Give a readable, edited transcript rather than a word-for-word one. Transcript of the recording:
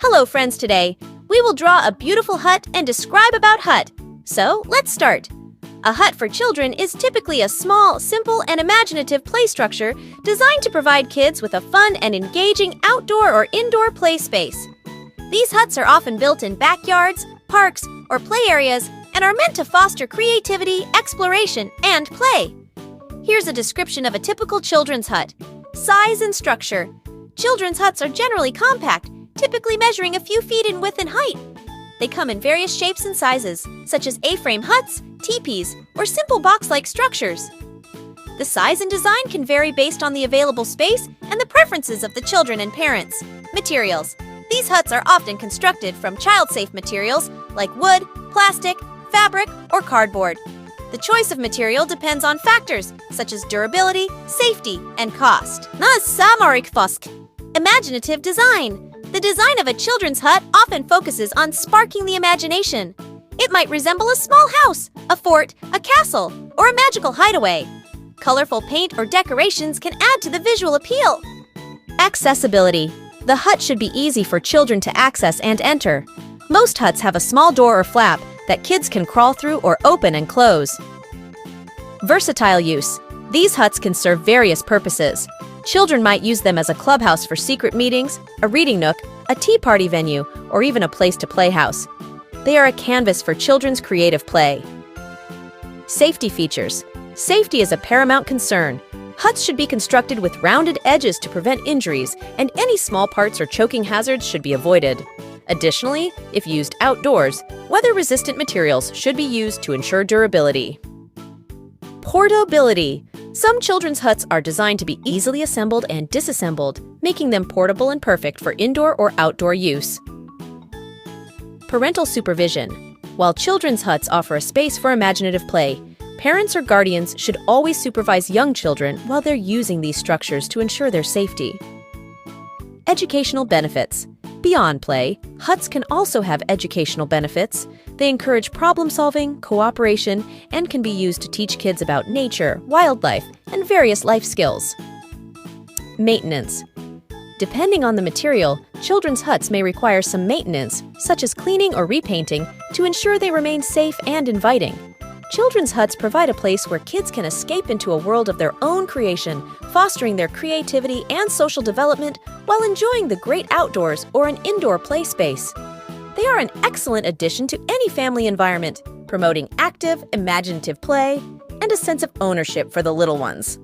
Hello friends, today we will draw a beautiful hut and describe about hut. So let's start. A hut for children is typically a small, simple, and imaginative play structure designed to provide kids with a fun and engaging outdoor or indoor play space. These huts are often built in backyards, parks, or play areas and are meant to foster creativity, exploration, and play. Here's a description of a typical children's hut. Size and structure. Children's huts are generally compact, typically measuring a few feet in width and height. They come in various shapes and sizes, such as A-frame huts, teepees, or simple box-like structures. The size and design can vary based on the available space and the preferences of the children and parents. Materials. These huts are often constructed from child-safe materials like wood, plastic, fabric, or cardboard. The choice of material depends on factors such as durability, safety, and cost. Imaginative design. The design of a children's hut often focuses on sparking the imagination. It might resemble a small house, a fort, a castle, or a magical hideaway. Colorful paint or decorations can add to the visual appeal. Accessibility. The hut should be easy for children to access and enter. Most huts have a small door or flap that kids can crawl through or open and close. Versatile use. These huts can serve various purposes. Children might use them as a clubhouse for secret meetings, a reading nook, a tea party venue, or even a place to play house. They are a canvas for children's creative play. Safety features. Safety is a paramount concern. Huts should be constructed with rounded edges to prevent injuries, and any small parts or choking hazards should be avoided. Additionally, if used outdoors, weather-resistant materials should be used to ensure durability. Portability. Some children's huts are designed to be easily assembled and disassembled, making them portable and perfect for indoor or outdoor use. Parental supervision. While children's huts offer a space for imaginative play, parents or guardians should always supervise young children while they're using these structures to ensure their safety. Educational benefits. Beyond play, huts can also have educational benefits. They encourage problem-solving, cooperation, and can be used to teach kids about nature, wildlife, and various life skills. Maintenance. Depending on the material, children's huts may require some maintenance, such as cleaning or repainting, to ensure they remain safe and inviting. Children's huts provide a place where kids can escape into a world of their own creation, fostering their creativity and social development while enjoying the great outdoors or an indoor play space. They are an excellent addition to any family environment, promoting active, imaginative play and a sense of ownership for the little ones.